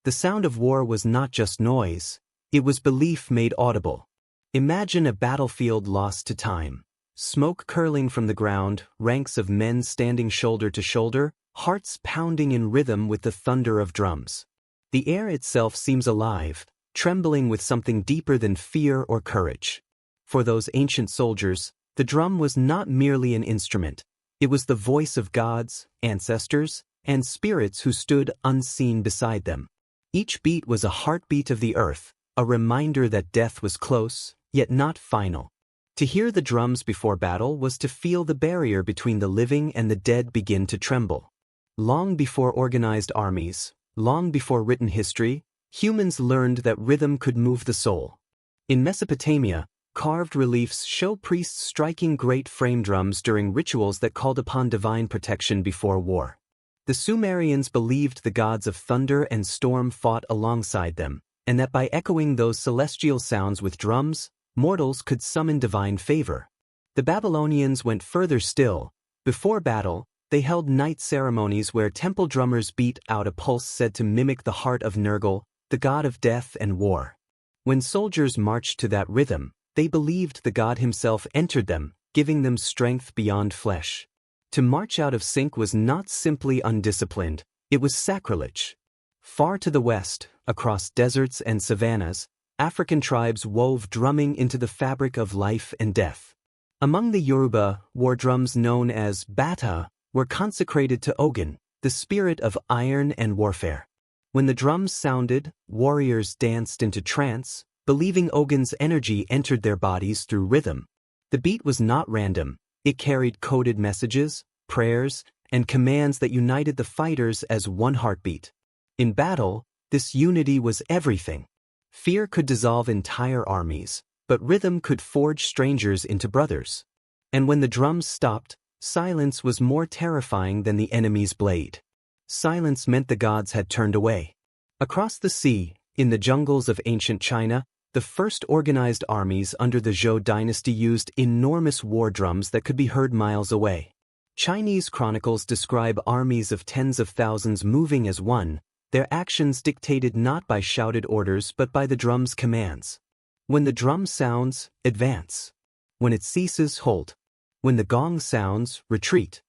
The sound of war was not just noise, it was belief made audible. Imagine a battlefield lost to time. Smoke curling from the ground, ranks of men standing shoulder to shoulder, hearts pounding in rhythm with the thunder of drums. The air itself seems alive, trembling with something deeper than fear or courage. For those ancient soldiers, the drum was not merely an instrument. It was the voice of gods, ancestors, and spirits who stood unseen beside them. Each beat was a heartbeat of the earth, a reminder that death was close, yet not final. To hear the drums before battle was to feel the barrier between the living and the dead begin to tremble. Long before organized armies, long before written history, humans learned that rhythm could move the soul. In Mesopotamia, carved reliefs show priests striking great frame drums during rituals that called upon divine protection before war. The Sumerians believed the gods of thunder and storm fought alongside them, and that by echoing those celestial sounds with drums, mortals could summon divine favor. The Babylonians went further still. Before battle, they held night ceremonies where temple drummers beat out a pulse said to mimic the heart of Nergal, the god of death and war. When soldiers marched to that rhythm, they believed the god himself entered them, giving them strength beyond flesh. To march out of sync was not simply undisciplined, it was sacrilege. Far to the west, across deserts and savannas, African tribes wove drumming into the fabric of life and death. Among the Yoruba, war drums known as bata were consecrated to Ogun, the spirit of iron and warfare. When the drums sounded, warriors danced into trance, believing Ogun's energy entered their bodies through rhythm. The beat was not random, it carried coded messages, prayers, and commands that united the fighters as one heartbeat. In battle, this unity was everything. Fear could dissolve entire armies, but rhythm could forge strangers into brothers. And when the drums stopped, silence was more terrifying than the enemy's blade. Silence meant the gods had turned away. Across the sea, in the jungles of ancient China, the first organized armies under the Zhou dynasty used enormous war drums that could be heard miles away. Chinese chronicles describe armies of tens of thousands moving as one, their actions dictated not by shouted orders but by the drum's commands. When the drum sounds, advance. When it ceases, halt. When the gong sounds, retreat.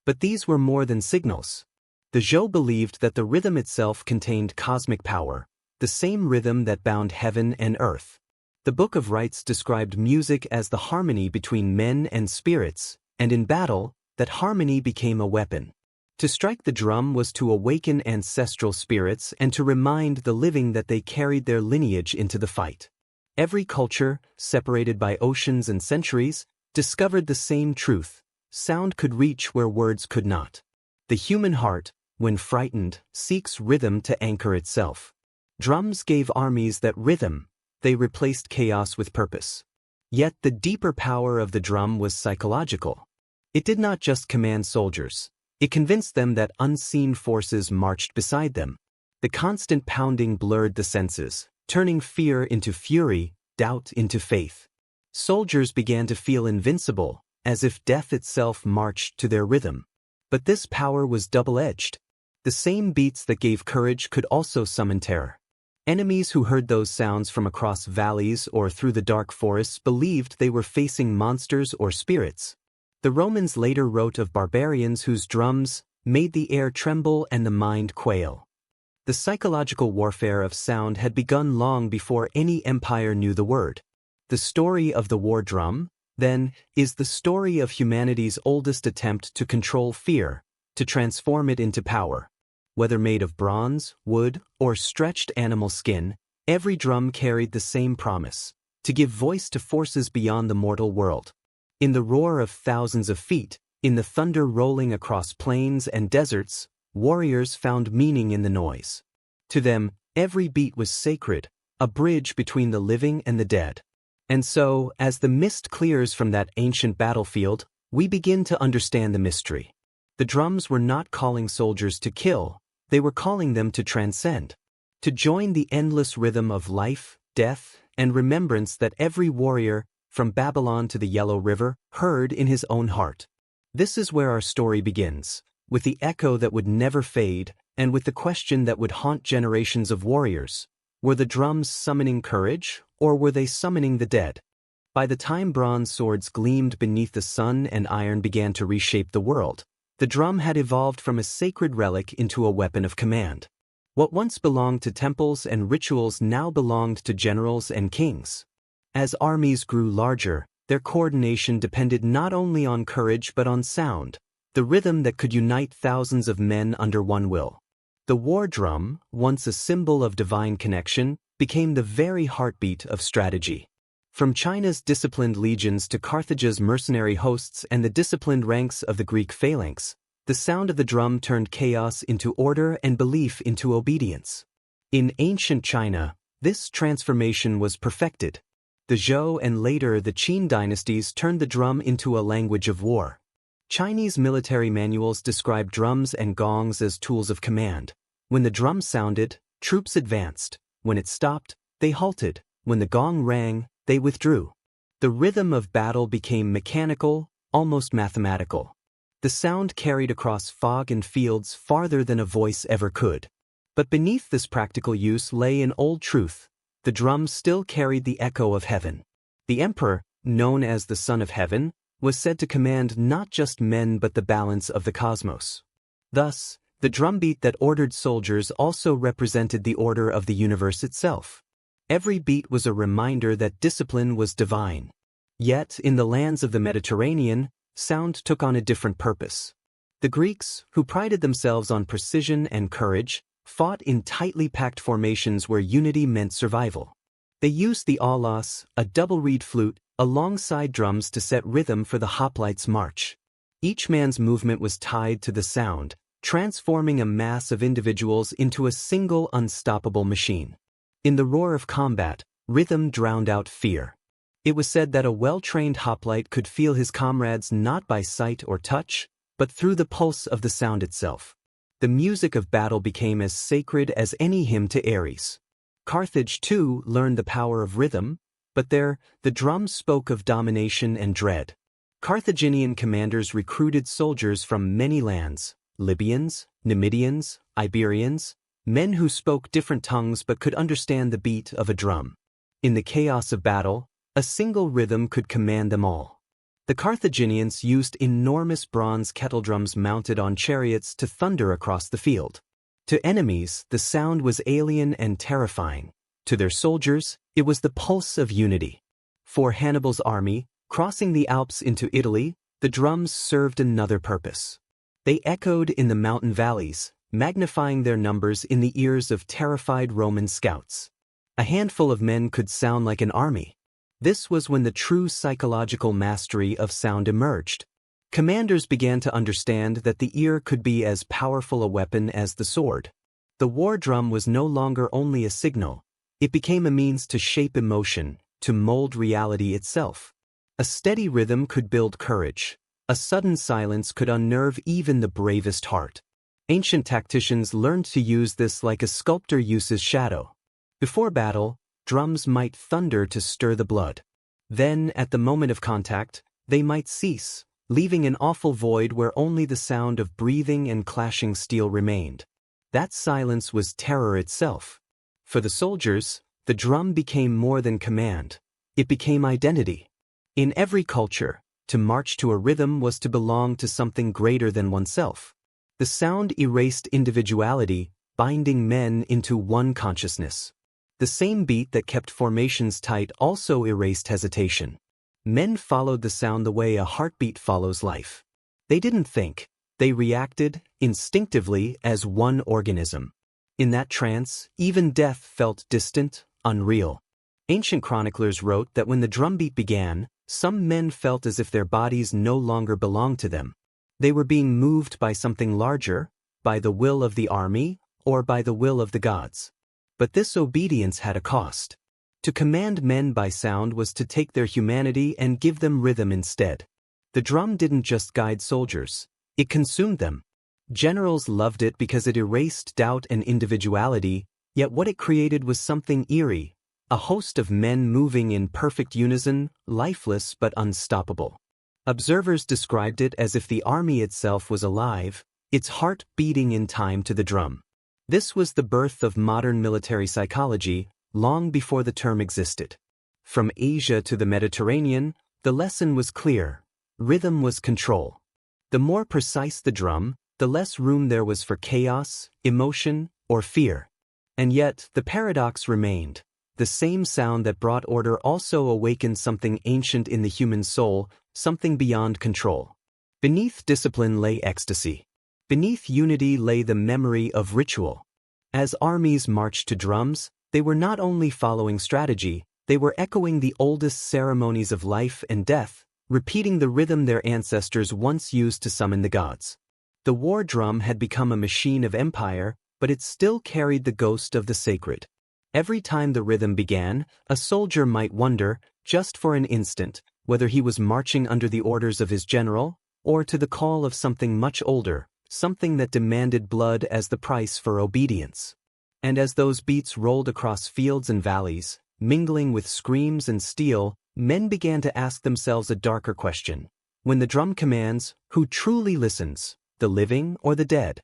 But these were more than signals. The Zhou believed that the rhythm itself contained cosmic power, the same rhythm that bound heaven and earth. The Book of Rites described music as the harmony between men and spirits, and in battle, that harmony became a weapon. To strike the drum was to awaken ancestral spirits and to remind the living that they carried their lineage into the fight. Every culture, separated by oceans and centuries, discovered the same truth: sound could reach where words could not. The human heart, when frightened, seeks rhythm to anchor itself. Drums gave armies that rhythm, they replaced chaos with purpose. Yet the deeper power of the drum was psychological. It did not just command soldiers, it convinced them that unseen forces marched beside them. The constant pounding blurred the senses, turning fear into fury, doubt into faith. Soldiers began to feel invincible, as if death itself marched to their rhythm. But this power was double-edged. The same beats that gave courage could also summon terror. Enemies who heard those sounds from across valleys or through the dark forests believed they were facing monsters or spirits. The Romans later wrote of barbarians whose drums made the air tremble and the mind quail. The psychological warfare of sound had begun long before any empire knew the word. The story of the war drum, then, is the story of humanity's oldest attempt to control fear, to transform it into power. Whether made of bronze, wood, or stretched animal skin, every drum carried the same promise: to give voice to forces beyond the mortal world. In the roar of thousands of feet, in the thunder rolling across plains and deserts, warriors found meaning in the noise. To them, every beat was sacred, a bridge between the living and the dead. And so, as the mist clears from that ancient battlefield, we begin to understand the mystery. The drums were not calling soldiers to kill, they were calling them to transcend, to join the endless rhythm of life, death, and remembrance that every warrior, from Babylon to the Yellow River, heard in his own heart. This is where our story begins, with the echo that would never fade, and with the question that would haunt generations of warriors: were the drums summoning courage, or were they summoning the dead? By the time bronze swords gleamed beneath the sun and iron began to reshape the world, the drum had evolved from a sacred relic into a weapon of command. What once belonged to temples and rituals now belonged to generals and kings. As armies grew larger, their coordination depended not only on courage but on sound, the rhythm that could unite thousands of men under one will. The war drum, once a symbol of divine connection, became the very heartbeat of strategy. From China's disciplined legions to Carthage's mercenary hosts and the disciplined ranks of the Greek phalanx, the sound of the drum turned chaos into order and belief into obedience. In ancient China, this transformation was perfected. The Zhou and later the Qin dynasties turned the drum into a language of war. Chinese military manuals describe drums and gongs as tools of command. When the drum sounded, troops advanced. When it stopped, they halted. When the gong rang, they withdrew. The rhythm of battle became mechanical, almost mathematical. The sound carried across fog and fields farther than a voice ever could. But beneath this practical use lay an old truth: the drum still carried the echo of heaven. The emperor, known as the Son of Heaven, was said to command not just men but the balance of the cosmos. Thus, the drumbeat that ordered soldiers also represented the order of the universe itself. Every beat was a reminder that discipline was divine. Yet, in the lands of the Mediterranean, sound took on a different purpose. The Greeks, who prided themselves on precision and courage, fought in tightly packed formations where unity meant survival. They used the aulos, a double-reed flute, alongside drums to set rhythm for the hoplites' march. Each man's movement was tied to the sound, transforming a mass of individuals into a single unstoppable machine. In the roar of combat, rhythm drowned out fear. It was said that a well-trained hoplite could feel his comrades not by sight or touch, but through the pulse of the sound itself. The music of battle became as sacred as any hymn to Ares. Carthage, too, learned the power of rhythm, but there, the drums spoke of domination and dread. Carthaginian commanders recruited soldiers from many lands: Libyans, Numidians, Iberians, men who spoke different tongues but could understand the beat of a drum. In the chaos of battle, a single rhythm could command them all. The Carthaginians used enormous bronze kettledrums mounted on chariots to thunder across the field. To enemies, the sound was alien and terrifying. To their soldiers, it was the pulse of unity. For Hannibal's army, crossing the Alps into Italy, the drums served another purpose. They echoed in the mountain valleys, magnifying their numbers in the ears of terrified Roman scouts. A handful of men could sound like an army. This was when the true psychological mastery of sound emerged. Commanders began to understand that the ear could be as powerful a weapon as the sword. The war drum was no longer only a signal. It became a means to shape emotion, to mold reality itself. A steady rhythm could build courage. A sudden silence could unnerve even the bravest heart. Ancient tacticians learned to use this like a sculptor uses shadow. Before battle, drums might thunder to stir the blood. Then, at the moment of contact, they might cease, leaving an awful void where only the sound of breathing and clashing steel remained. That silence was terror itself. For the soldiers, the drum became more than command. It became identity. In every culture, to march to a rhythm was to belong to something greater than oneself. The sound erased individuality, binding men into one consciousness. The same beat that kept formations tight also erased hesitation. Men followed the sound the way a heartbeat follows life. They didn't think. They reacted, instinctively, as one organism. In that trance, even death felt distant, unreal. Ancient chroniclers wrote that when the drumbeat began, some men felt as if their bodies no longer belonged to them. They were being moved by something larger, by the will of the army, or by the will of the gods. But this obedience had a cost. To command men by sound was to take their humanity and give them rhythm instead. The drum didn't just guide soldiers, it consumed them. Generals loved it because it erased doubt and individuality, yet what it created was something eerie, a host of men moving in perfect unison, lifeless but unstoppable. Observers described it as if the army itself was alive, its heart beating in time to the drum. This was the birth of modern military psychology, long before the term existed. From Asia to the Mediterranean, the lesson was clear. Rhythm was control. The more precise the drum, the less room there was for chaos, emotion, or fear. And yet, the paradox remained. The same sound that brought order also awakened something ancient in the human soul, something beyond control. Beneath discipline lay ecstasy. Beneath unity lay the memory of ritual. As armies marched to drums, they were not only following strategy, they were echoing the oldest ceremonies of life and death, repeating the rhythm their ancestors once used to summon the gods. The war drum had become a machine of empire, but it still carried the ghost of the sacred. Every time the rhythm began, a soldier might wonder, just for an instant, whether he was marching under the orders of his general, or to the call of something much older, something that demanded blood as the price for obedience. And as those beats rolled across fields and valleys, mingling with screams and steel, men began to ask themselves a darker question. When the drum commands, who truly listens, the living or the dead?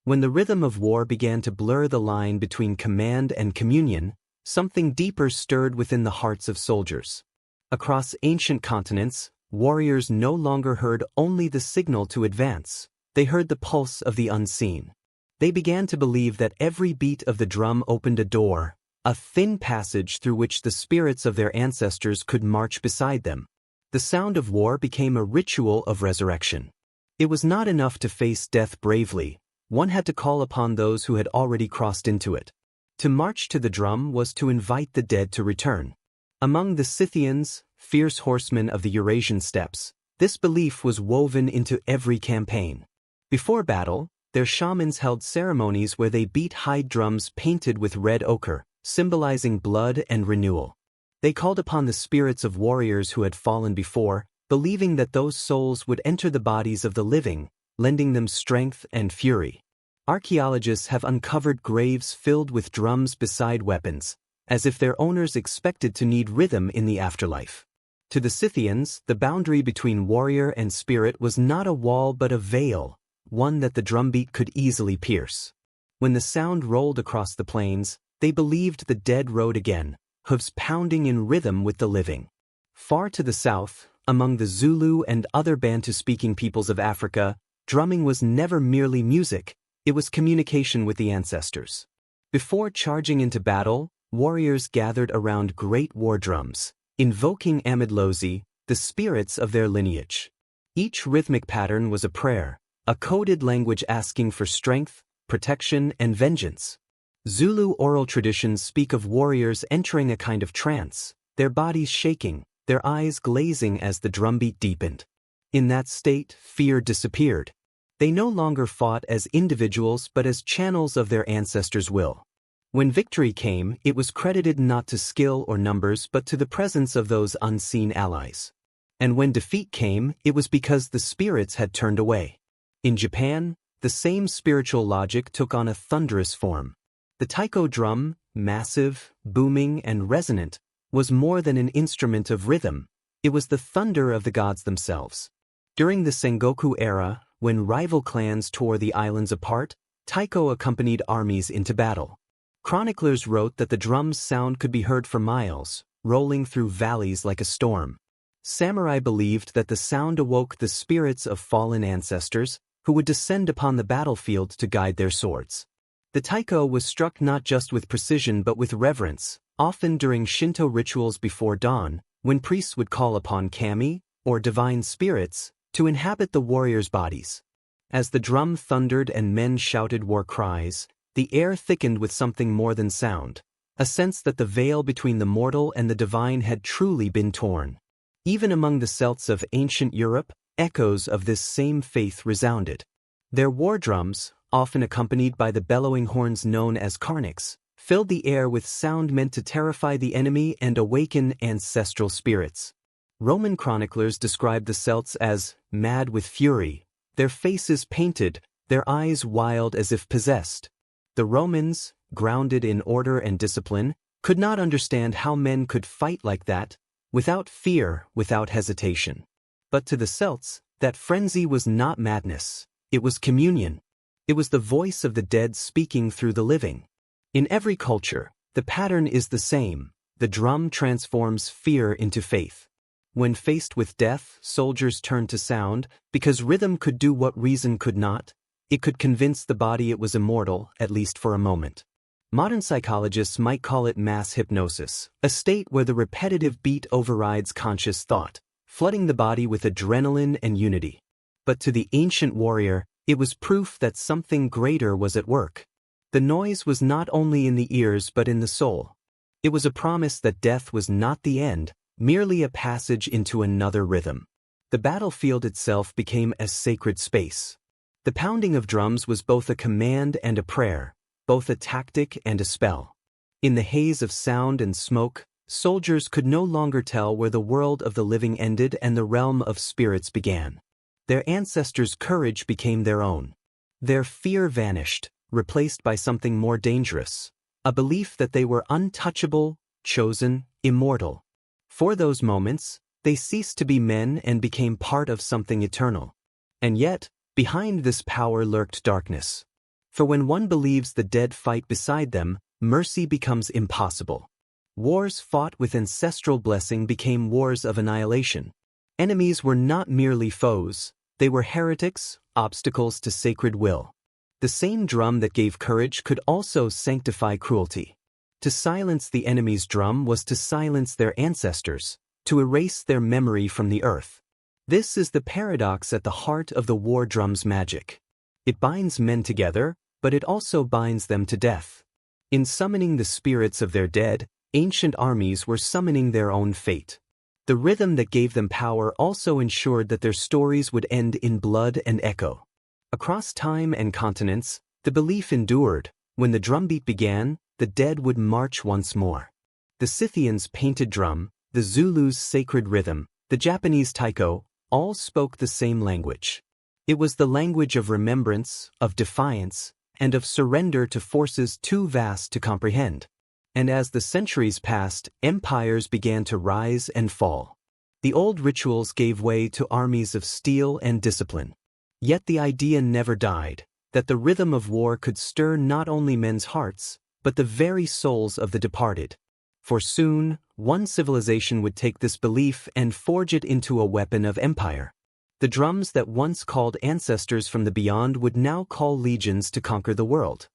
When the rhythm of war began to blur the line between command and communion, something deeper stirred within the hearts of soldiers. Across ancient continents, warriors no longer heard only the signal to advance. They heard the pulse of the unseen. They began to believe that every beat of the drum opened a door, a thin passage through which the spirits of their ancestors could march beside them. The sound of war became a ritual of resurrection. It was not enough to face death bravely. One had to call upon those who had already crossed into it. To march to the drum was to invite the dead to return. Among the Scythians, fierce horsemen of the Eurasian steppes, this belief was woven into every campaign. Before battle, their shamans held ceremonies where they beat hide drums painted with red ochre, symbolizing blood and renewal. They called upon the spirits of warriors who had fallen before, believing that those souls would enter the bodies of the living, lending them strength and fury. Archaeologists have uncovered graves filled with drums beside weapons, as if their owners expected to need rhythm in the afterlife. To the Scythians, the boundary between warrior and spirit was not a wall but a veil, one that the drumbeat could easily pierce. When the sound rolled across the plains, they believed the dead rode again, hooves pounding in rhythm with the living. Far to the south, among the Zulu and other Bantu-speaking peoples of Africa, drumming was never merely music, it was communication with the ancestors. Before charging into battle, warriors gathered around great war drums, invoking Amidlozi, the spirits of their lineage. Each rhythmic pattern was a prayer, a coded language asking for strength, protection, and vengeance. Zulu oral traditions speak of warriors entering a kind of trance, their bodies shaking, their eyes glazing as the drumbeat deepened. In that state, fear disappeared. They no longer fought as individuals but as channels of their ancestors' will. When victory came, it was credited not to skill or numbers but to the presence of those unseen allies. And when defeat came, it was because the spirits had turned away. In Japan, the same spiritual logic took on a thunderous form. The taiko drum, massive, booming, and resonant, was more than an instrument of rhythm, it was the thunder of the gods themselves. During the Sengoku era, when rival clans tore the islands apart, taiko accompanied armies into battle. Chroniclers wrote that the drum's sound could be heard for miles, rolling through valleys like a storm. Samurai believed that the sound awoke the spirits of fallen ancestors, who would descend upon the battlefield to guide their swords. The taiko was struck not just with precision but with reverence, often during Shinto rituals before dawn, when priests would call upon kami, or divine spirits, to inhabit the warriors' bodies. As the drum thundered and men shouted war cries, the air thickened with something more than sound, a sense that the veil between the mortal and the divine had truly been torn. Even among the Celts of ancient Europe, echoes of this same faith resounded. Their war drums, often accompanied by the bellowing horns known as carnix, filled the air with sound meant to terrify the enemy and awaken ancestral spirits. Roman chroniclers described the Celts as mad with fury, their faces painted, their eyes wild as if possessed. The Romans, grounded in order and discipline, could not understand how men could fight like that, without fear, without hesitation. But to the Celts, that frenzy was not madness, it was communion. It was the voice of the dead speaking through the living. In every culture, the pattern is the same. The drum transforms fear into faith. When faced with death, soldiers turned to sound, because rhythm could do what reason could not. It could convince the body it was immortal, at least for a moment. Modern psychologists might call it mass hypnosis, a state where the repetitive beat overrides conscious thought, flooding the body with adrenaline and unity. But to the ancient warrior, it was proof that something greater was at work. The noise was not only in the ears but in the soul. It was a promise that death was not the end, merely a passage into another rhythm. The battlefield itself became a sacred space. The pounding of drums was both a command and a prayer, both a tactic and a spell. In the haze of sound and smoke, soldiers could no longer tell where the world of the living ended and the realm of spirits began. Their ancestors' courage became their own. Their fear vanished, replaced by something more dangerous, a belief that they were untouchable, chosen, immortal. For those moments, they ceased to be men and became part of something eternal. And yet, behind this power lurked darkness. For when one believes the dead fight beside them, mercy becomes impossible. Wars fought with ancestral blessing became wars of annihilation. Enemies were not merely foes, they were heretics, obstacles to sacred will. The same drum that gave courage could also sanctify cruelty. To silence the enemy's drum was to silence their ancestors, to erase their memory from the earth. This is the paradox at the heart of the war drum's magic. It binds men together, but it also binds them to death. In summoning the spirits of their dead, ancient armies were summoning their own fate. The rhythm that gave them power also ensured that their stories would end in blood and echo. Across time and continents, the belief endured. When the drumbeat began, the dead would march once more. The Scythians' painted drum, the Zulus' sacred rhythm, the Japanese taiko, all spoke the same language. It was the language of remembrance, of defiance, and of surrender to forces too vast to comprehend. And as the centuries passed, empires began to rise and fall. The old rituals gave way to armies of steel and discipline. Yet the idea never died, that the rhythm of war could stir not only men's hearts, but the very souls of the departed. For soon, one civilization would take this belief and forge it into a weapon of empire. The drums that once called ancestors from the beyond would now call legions to conquer the world.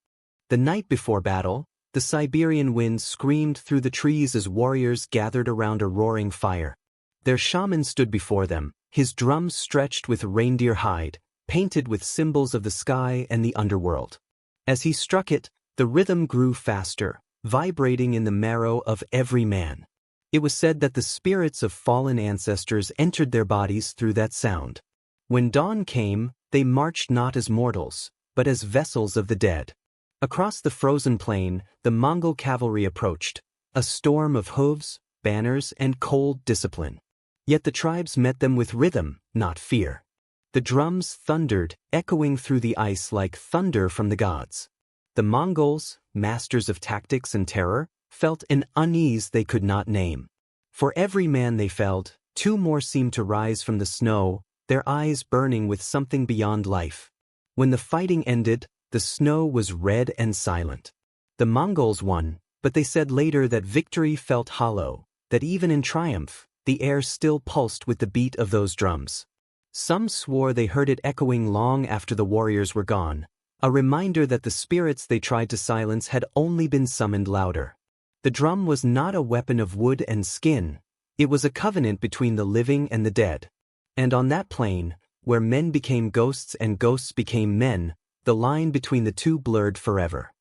The night before battle, the Siberian wind screamed through the trees as warriors gathered around a roaring fire. Their shaman stood before them, his drums stretched with reindeer hide, painted with symbols of the sky and the underworld. As he struck it, the rhythm grew faster, vibrating in the marrow of every man. It was said that the spirits of fallen ancestors entered their bodies through that sound. When dawn came, they marched not as mortals, but as vessels of the dead. Across the frozen plain, the Mongol cavalry approached, a storm of hooves, banners, and cold discipline. Yet the tribes met them with rhythm, not fear. The drums thundered, echoing through the ice like thunder from the gods. The Mongols, masters of tactics and terror, felt an unease they could not name. For every man they felled, two more seemed to rise from the snow, their eyes burning with something beyond life. When the fighting ended, the snow was red and silent. The Mongols won, but they said later that victory felt hollow, that even in triumph, the air still pulsed with the beat of those drums. Some swore they heard it echoing long after the warriors were gone, a reminder that the spirits they tried to silence had only been summoned louder. The drum was not a weapon of wood and skin, it was a covenant between the living and the dead. And on that plane, where men became ghosts and ghosts became men, the line between the two blurred forever.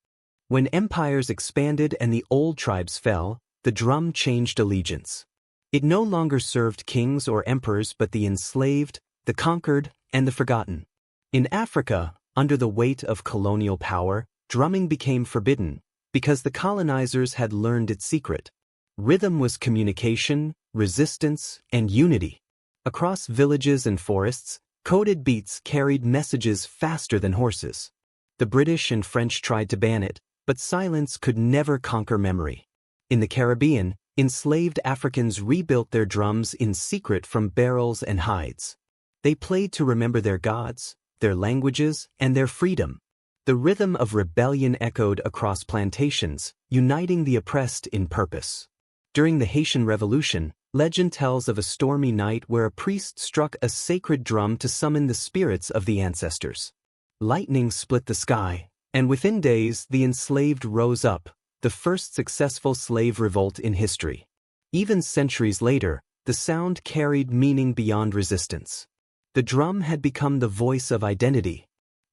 When empires expanded and the old tribes fell, the drum changed allegiance. It no longer served kings or emperors but the enslaved, the conquered, and the forgotten. In Africa, under the weight of colonial power, drumming became forbidden, because the colonizers had learned its secret. Rhythm was communication, resistance, and unity. Across villages and forests, coded beats carried messages faster than horses. The British and French tried to ban it, but silence could never conquer memory. In the Caribbean, enslaved Africans rebuilt their drums in secret from barrels and hides. They played to remember their gods, their languages, and their freedom. The rhythm of rebellion echoed across plantations, uniting the oppressed in purpose. During the Haitian Revolution, legend tells of a stormy night where a priest struck a sacred drum to summon the spirits of the ancestors. Lightning split the sky, and within days the enslaved rose up, the first successful slave revolt in history. Even centuries later, the sound carried meaning beyond resistance. The drum had become the voice of identity.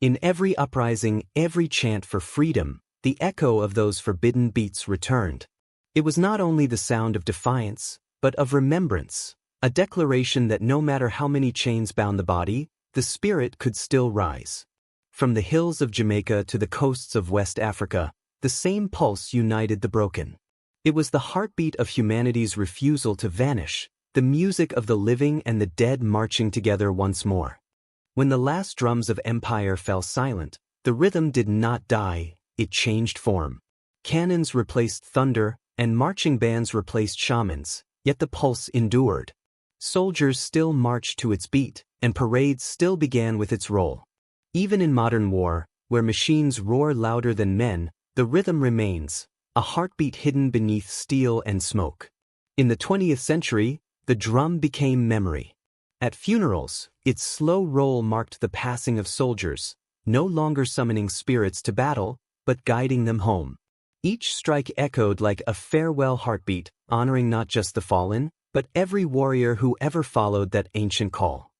In every uprising, every chant for freedom, the echo of those forbidden beats returned. It was not only the sound of defiance, but of remembrance, a declaration that no matter how many chains bound the body, the spirit could still rise. From the hills of Jamaica to the coasts of West Africa, the same pulse united the broken. It was the heartbeat of humanity's refusal to vanish, the music of the living and the dead marching together once more. When the last drums of empire fell silent, the rhythm did not die, it changed form. Cannons replaced thunder, and marching bands replaced shamans, yet the pulse endured. Soldiers still marched to its beat, and parades still began with its roll. Even in modern war, where machines roar louder than men, the rhythm remains, a heartbeat hidden beneath steel and smoke. In the 20th century, the drum became memory. At funerals, its slow roll marked the passing of soldiers, no longer summoning spirits to battle, but guiding them home. Each strike echoed like a farewell heartbeat, honoring not just the fallen, but every warrior who ever followed that ancient call.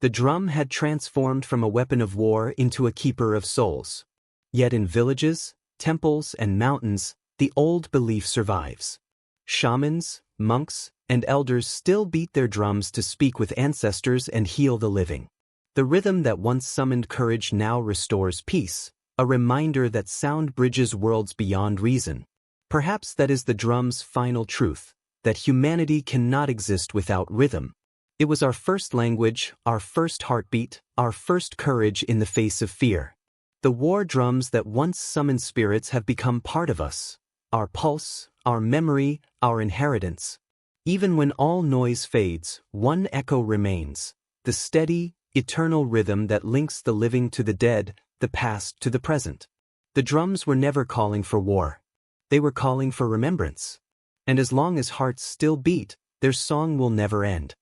The drum had transformed from a weapon of war into a keeper of souls. Yet in villages, temples, and mountains, the old belief survives. Shamans, monks, and elders still beat their drums to speak with ancestors and heal the living. The rhythm that once summoned courage now restores peace, a reminder that sound bridges worlds beyond reason. Perhaps that is the drum's final truth, that humanity cannot exist without rhythm. It was our first language, our first heartbeat, our first courage in the face of fear. The war drums that once summoned spirits have become part of us, our pulse, our memory, our inheritance. Even when all noise fades, one echo remains, the steady, eternal rhythm that links the living to the dead, the past to the present. The drums were never calling for war. They were calling for remembrance. And as long as hearts still beat, their song will never end.